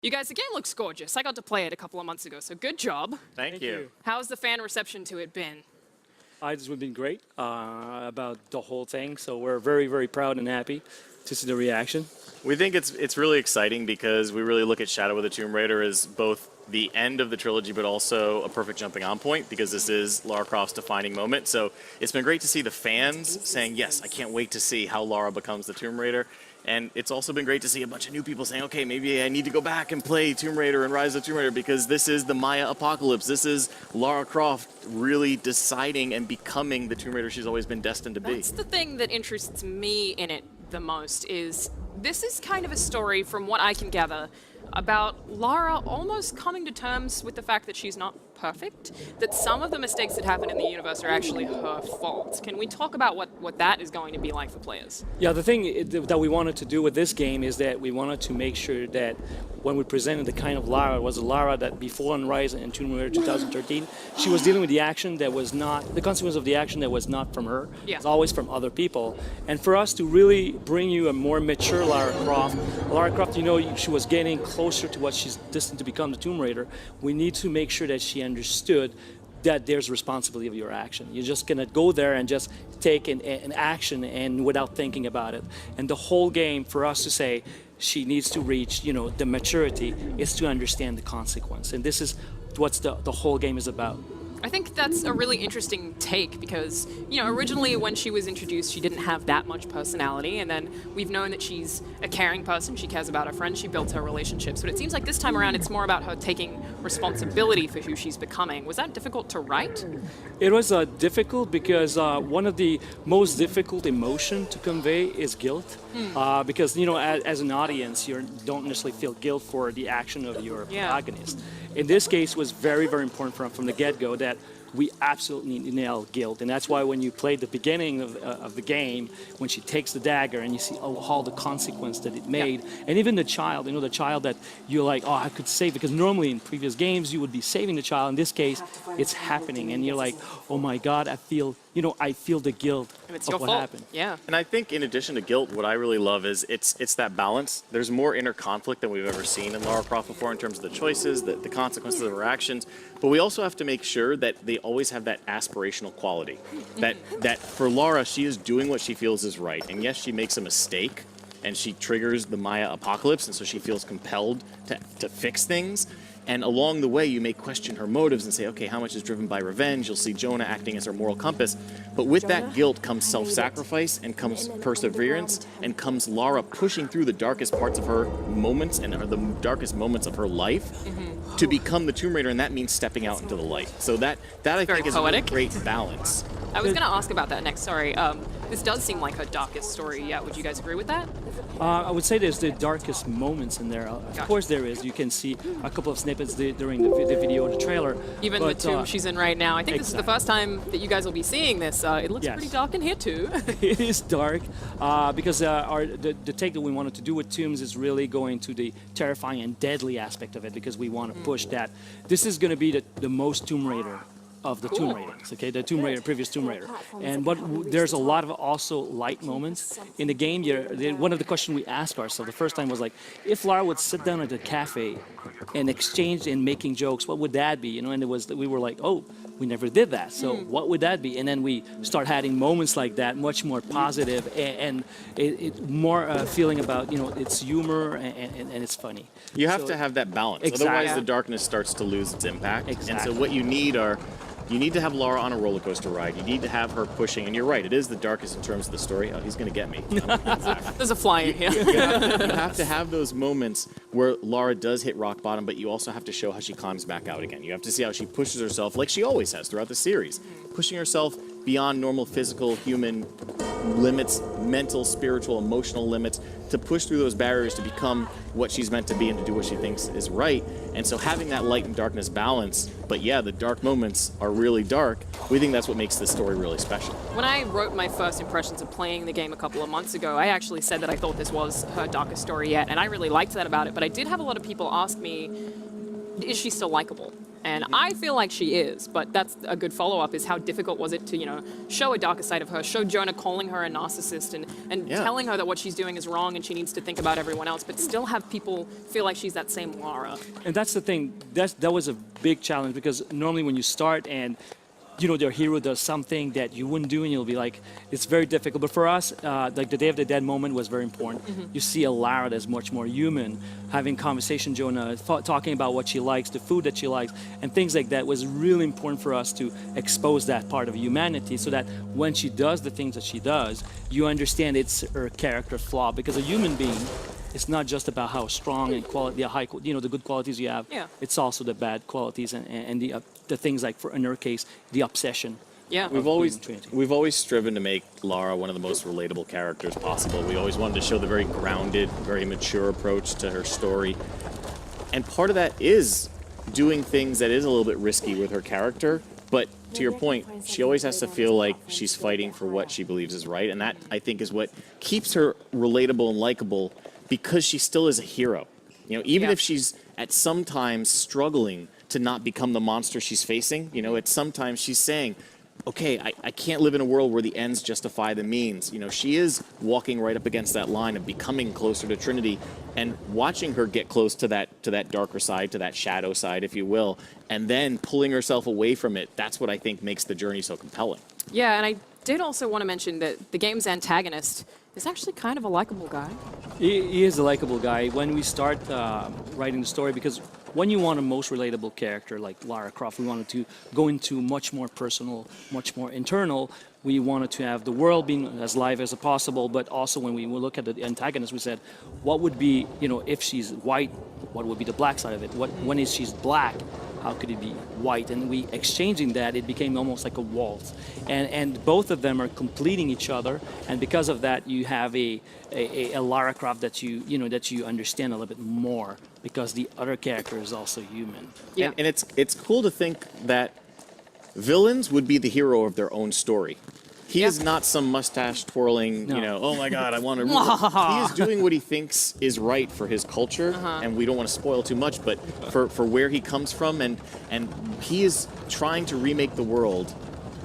You guys, the game looks gorgeous. I got to play it a couple of months ago, so good job. Thank you. How's the fan reception to it been? It's been great about the whole thing, so we're very, very proud and happy to see the reaction. We think it's really exciting because we really look at Shadow of the Tomb Raider as both the end of the trilogy, but also a perfect jumping on point because this is Lara Croft's defining moment. So it's been great to see the fans saying, yes, I can't wait to see how Lara becomes the Tomb Raider. And it's also been great to see a bunch of new people saying, okay, maybe I need to go back and play Tomb Raider and Rise of the Tomb Raider because this is the Maya apocalypse. This is Lara Croft really deciding and becoming the Tomb Raider she's always been destined to be. That's the thing that interests me in it the most is this is kind of a story, from what I can gather, about Lara almost coming to terms with the fact that she's not perfect, that some of the mistakes that happen in the universe are actually her fault. Can we talk about what that is going to be like for players? Yeah, the thing that we wanted to do with this game is that we wanted to make sure that when we presented the kind of Lara, was a Lara that before on Rise and Tomb Raider 2013, she was dealing with the action that was not, the consequence of the action that was not from her. Yeah. It's always from other people. And for us to really bring you a more mature Lara Croft, you know, she was getting closer to what she's destined to become, the Tomb Raider. We need to make sure that she understood that there's responsibility of your action. You're just gonna go there and just take an action and without thinking about it. And the whole game, for us to say she needs to reach, you know, the maturity, is to understand the consequence. And this is what the whole game is about. I think that's a really interesting take because, you know, originally when she was introduced, she didn't have that much personality, and then we've known that she's a caring person, she cares about her friends, she built her relationships, but it seems like this time around it's more about her taking responsibility for who she's becoming. Was that difficult to write? It was difficult because one of the most difficult emotion to convey is guilt. Because, you know, as an audience, you don't necessarily feel guilt for the action of your protagonist. In this case, it was very, very important from the get-go that we absolutely nail guilt, and that's why when you play the beginning of the game, when she takes the dagger and you see all the consequence that it made, and even the child, you know, the child that you're like, oh, I could save, because normally in previous games you would be saving the child. In this case, it's happening, and you're like, oh my God, I feel the guilt of what happened. Yeah. And I think in addition to guilt, what I really love is it's that balance. There's more inner conflict than we've ever seen in Lara Croft before in terms of the choices, the consequences of her actions. But we also have to make sure that they always have that aspirational quality. That for Lara, she is doing what she feels is right. And yes, she makes a mistake and she triggers the Maya apocalypse, and so she feels compelled to fix things. And along the way, you may question her motives and say, okay, how much is driven by revenge? You'll see Jonah acting as her moral compass. But with that guilt comes self-sacrifice and comes perseverance and comes Lara pushing through the darkest parts of her moments and the darkest moments of her life to become the Tomb Raider, and that means stepping out into the light. So that I think is a great balance. I was going to ask about that next, sorry. This does seem like her darkest story yet. Would you guys agree with that? I would say there's the darkest moments in there. Of course there is. You can see a couple of snippets during the video, the trailer. Even the tomb she's in right now. I think this is the first time that you guys will be seeing this. It looks pretty dark in here too. It is dark because the take that we wanted to do with Tombs is really going to the terrifying and deadly aspect of it, because we want to push that. This is going to be the most Tomb Raider of the Tomb Raiders, okay, the Tomb Raider, previous Tomb Raider. And there's a lot of also light moments in the game. One of the questions we asked ourselves the first time was like, if Lara would sit down at a cafe and exchange and making jokes, what would that be? You know, and we were like, oh, we never did that. So what would that be? And then we start having moments like that, much more positive and more feeling about, you know, it's humor and it's funny. You have to have that balance. Exactly. Otherwise, the darkness starts to lose its impact. Exactly. And so what you need you need to have Lara on a roller coaster ride. You need to have her pushing, and you're right, it is the darkest in terms of the story. Oh, he's going to get me. There's a fly in here. You have to have those moments where Lara does hit rock bottom, but you also have to show how she climbs back out again. You have to see how she pushes herself, like she always has throughout the series, pushing herself beyond normal physical, human limits, mental, spiritual, emotional limits, to push through those barriers to become what she's meant to be and to do what she thinks is right. And so having that light and darkness balance, but yeah, the dark moments are really dark, we think that's what makes this story really special. When I wrote my first impressions of playing the game a couple of months ago, I actually said that I thought this was her darkest story yet, and I really liked that about it, but I did have a lot of people ask me, is she still likable? And I feel like she is, but that's a good follow-up, is how difficult was it to, show a darker side of her, show Jonah calling her a narcissist and Yeah. telling her that what she's doing is wrong and she needs to think about everyone else, but still have people feel like she's that same Lara. And that's the thing. That was a big challenge because normally when you start and their hero does something that you wouldn't do, and you'll be like, it's very difficult. But for us, like the Day of the Dead moment was very important. You see a Lara that's much more human, having conversation, Jonah, talking about what she likes, the food that she likes, and things like that was really important for us to expose that part of humanity, so that when she does the things that she does, you understand it's her character flaw. Because a human being, it's not just about how strong and the good qualities you have. Yeah. It's also the bad qualities and the things like, in her case, the obsession. Yeah. We've always Trinity. we've always striven to make Lara one of the most relatable characters possible. We always wanted to show the very grounded, very mature approach to her story. And part of that is doing things that is a little bit risky with her character, but to your point, she always has to feel like she's fighting for what she believes is right, and that, I think, is what keeps her relatable and likable, because she still is a hero. Even Yeah. if she's at some times struggling to not become the monster she's facing, at sometimes she's saying, okay, I can't live in a world where the ends justify the means. She is walking right up against that line of becoming closer to Trinity, and watching her get close to that darker side, to that shadow side, if you will, and then pulling herself away from it. That's what I think makes the journey so compelling. Yeah, and I did also want to mention that the game's antagonist is actually kind of a likable guy. He is a likable guy when we start writing the story, because when you want a most relatable character like Lara Croft, we wanted to go into much more personal, much more internal. We wanted to have the world being as live as possible, but also when we look at the antagonist, we said, what would be, if she's white, what would be the black side of it? When is she's black? How could it be white? And we exchanging that, it became almost like a waltz. And both of them are completing each other. And because of that, you have a Lara Croft that you understand a little bit more, because the other character is also human. Yeah. And it's cool to think that villains would be the hero of their own story. He is not some mustache twirling, No. oh my God, I want to. He is doing what he thinks is right for his culture, and we don't want to spoil too much, but for where he comes from, and he is trying to remake the world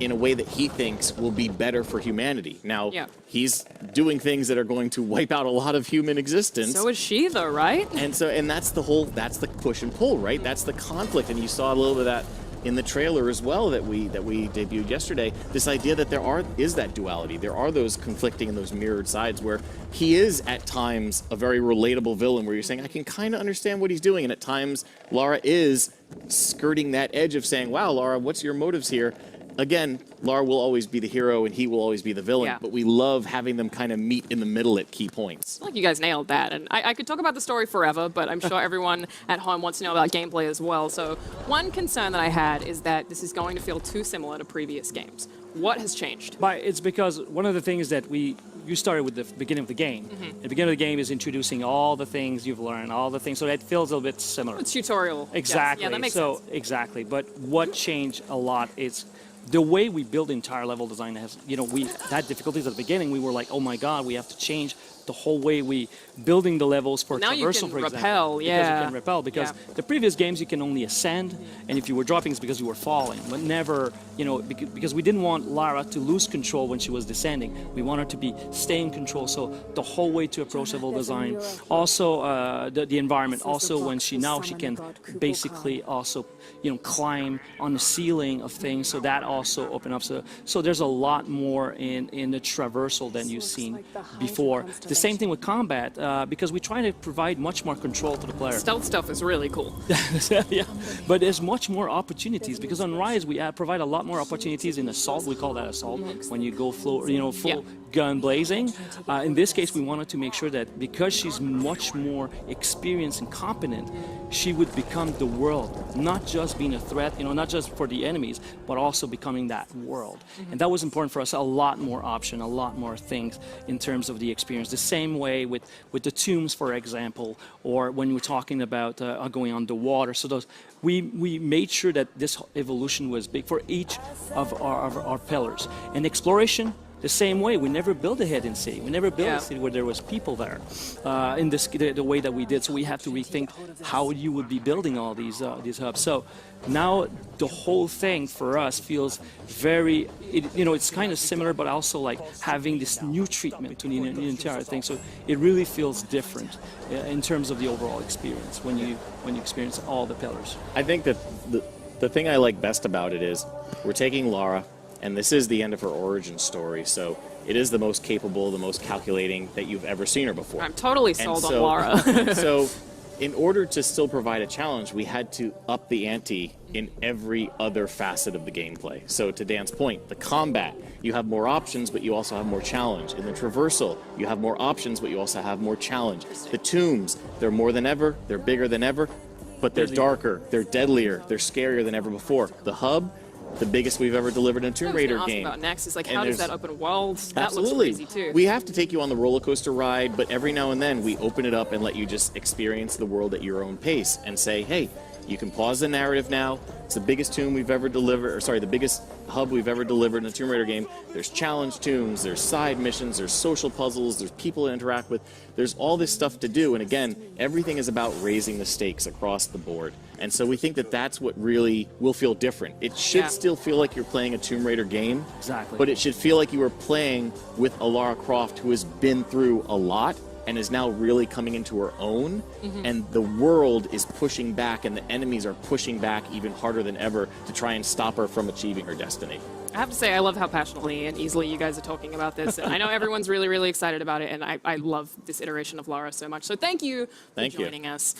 in a way that he thinks will be better for humanity. Now, Yeah. he's doing things that are going to wipe out a lot of human existence. So is she, though, right? And that's the push and pull, right? That's the conflict, and you saw a little bit of that in the trailer as well that we debuted yesterday. This idea that is that duality. There are those conflicting and those mirrored sides where he is at times a very relatable villain, where you're saying, I can kind of understand what he's doing, and at times Lara is skirting that edge of saying, wow, Lara, what's your motives here? Again, Lara will always be the hero and he will always be the villain, Yeah. but we love having them kind of meet in the middle at key points. I feel like you guys nailed that. And I could talk about the story forever, but I'm sure everyone at home wants to know about gameplay as well. So one concern that I had is that this is going to feel too similar to previous games. What has changed? But it's because one of the things that you started with the beginning of the game. The beginning of the game is introducing all the things you've learned, all the things, so that feels a little bit similar. It's tutorial. Yes. Exactly. Yeah, that makes so sense. exactly. But what changed a lot is the way we build the entire level design. We had difficulties at the beginning. We were like, oh my God, we have to change the whole way we building the levels for Now you traversal, can for example. rappel, Because yeah. you can rappel, because Yeah. the previous games you can only ascend, and if you were dropping, it's because you were falling. But never, because we didn't want Lara to lose control when she was descending. We want her to be stay in control. So the whole way to approach level design, also the environment, also when she can basically also climb on the ceiling of things. So that also open up. So there's a lot more in the traversal than you've seen before. The same thing with combat, because we try to provide much more control to the player. Stealth stuff is really cool. Yeah, but there's much more opportunities, because on Rise we provide a lot more opportunities in assault. We call that assault when you go full Yeah. gun blazing. In this case, we wanted to make sure that because she's much more experienced and competent, she would become the world, not just being a threat, not just for the enemies, but also becoming that world. And that was important for us. A lot more option, a lot more things in terms of the experience. The same way with the tombs, for example, or when we're talking about going on the water. So those we made sure that this evolution was big for each of our pillars. And exploration, the same way. We never built a hidden city. We never built Yeah. a city where there was people there in this the way that we did. So we have to rethink how you would be building all these hubs. So now the whole thing for us feels very, it's kind of similar, but also like having this new treatment to the entire thing. So it really feels different in terms of the overall experience when you experience all the pillars. I think that the thing I like best about it is we're taking Lara, and this is the end of her origin story. So it is the most capable, the most calculating that you've ever seen her before. I'm totally And sold on so- Lara. So, in order to still provide a challenge, we had to up the ante in every other facet of the gameplay. So, to Dan's point, the combat, you have more options, but you also have more challenge. In the traversal, you have more options, but you also have more challenge. The tombs, they're more than ever, they're bigger than ever, but they're darker, they're deadlier, they're scarier than ever before. The hub, the biggest we've ever delivered in a Tomb What I was Raider gonna ask game. about next is like, And how does there's- that open world? That Absolutely. looks crazy too. We have to take you on the roller coaster ride, but every now and then we open it up and let you just experience the world at your own pace and say, hey, you can pause the narrative now. It's the biggest tomb we've ever delivered, or sorry, the biggest hub we've ever delivered in a Tomb Raider game. There's challenge tombs, there's side missions, there's social puzzles, there's people to interact with. There's all this stuff to do, and again, everything is about raising the stakes across the board. And so we think that that's what really will feel different. It should Yeah. still feel like you're playing a Tomb Raider game, Exactly. but it should feel like you are playing with a Lara Croft who has been through a lot and is now really coming into her own. And the world is pushing back, and the enemies are pushing back even harder than ever to try and stop her from achieving her destiny. I have to say, I love how passionately and easily you guys are talking about this. And I know everyone's really, really excited about it, and I love this iteration of Lara so much. So thank you for Thank you. joining us.